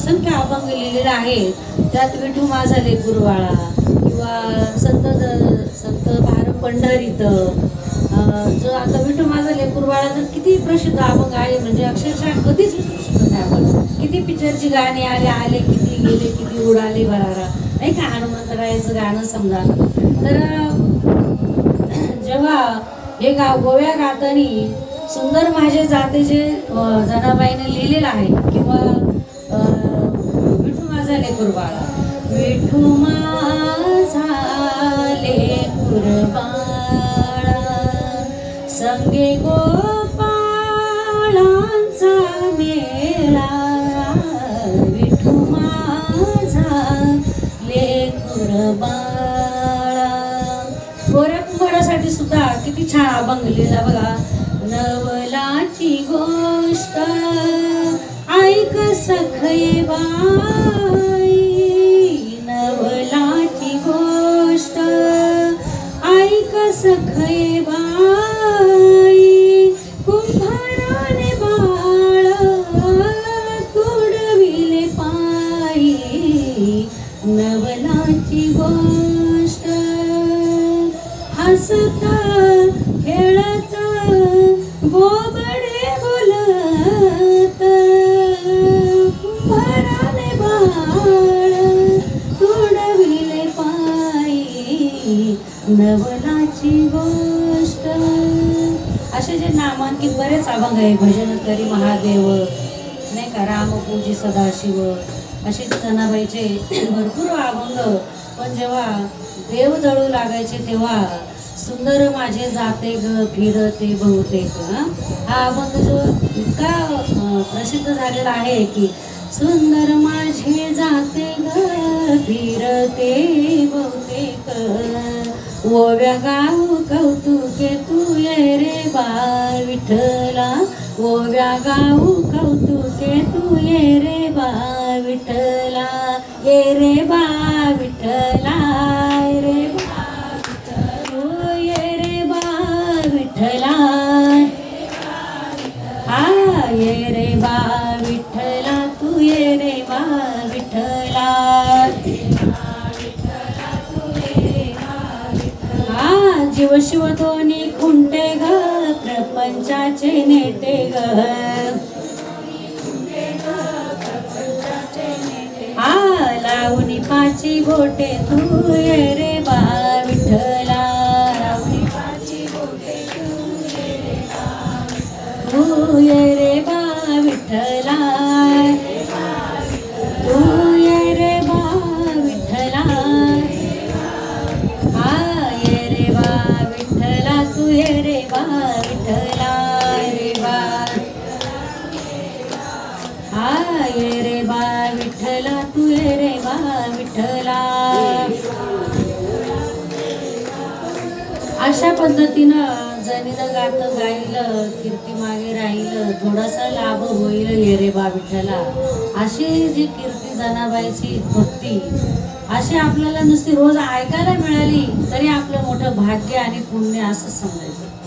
असंख्य अभंग लिहिलेले आहेत. त्यात विठू माझा लेकुरवाळा किंवा संत भार पंढरीत, जो आता विठू माझा लेकुरवाळा तर किती प्रसिद्ध अभंग आहे, म्हणजे अक्षरशः कधीच विसरू शकत नाही आपण. किती पिक्चरची गाणी आले किती गेले किती उडाले भरारा, नाही का, हनुमंतरायाचं गाणं समजा. तर जेव्हा हे गोव्या गातानी सुंदर माझे जाते जे जनाबाईने लिहिलेलं आहे, किंवा विठू माझा लेकुरबाळा, विठू माझा लेकुरबाळा संगे गोपाळांचा मेळा, विठू माझा लेकुरबाळा. गोऱ्या कुंभारासाठी सुद्धा किती छान अभंग लिहिला बघा. नवलाची गोष्ट ऐक सखये बाई, नवलाची गोष्ट ऐक सखये बाई, कुंभाराने बाळ तुडविले पायी, नवलाची गोष्ट हसता खेळत बोबडे बोलत, कुंभाराने बाळ तुडविले पायी, नवलाची गोष्ट. असे जे नामांकित बरेच अभंग आहे. भजन करी महादेव, नाही का, रामपूजी सदाशिव, असे जनाबाईचे भरपूर अभंग. पण जेव्हा देव दळू लागायचे तेव्हा सुंदर माझे जाते ग फिरते बहुतेक, हा अभंग जो इतका प्रसिद्ध झालेला आहे की सुंदर माझे जाते ग फिरते बहुतेक, ओव्या गाऊ कौतुके तू ये रे बा विठ्ठला, ओव्या गाऊ कौतुके तू ये रे बा विठ्ठला, ये रे बा विठ्ठला, रे बा तू ये रे बा विठ्ठला, हा ये रे बा विठ्ठला, तू ये रे बा विठ्ठला, हा जीव शिव दोन्ही खुंटे ग प्रपंचाचे नेटे ग, हा लावणी पाची बोटे तू ये रे बा विठ्ठला, तू ये रे बा विठ्ठला, तू ये रे बा विठ्ठला, हा ये रे बा विठ्ठला, तू ये रे बा विठ्ठला, रे बा, हा ये रे बा विठ्ठला, तू ये रे बा विठ्ठला. अशा पद्धतीनं जनीनं गातं गायलं, कीर्ती मागे राहिलं, थोडासा लाभ होईल ये रे बा विठ्ठला, अशी जी कीर्ती जनाबाईची भक्ती अशी आपल्याला नुसती रोज ऐकायला मिळाली तरी आपलं मोठं भाग्य आणि पुण्य असं समजायचं.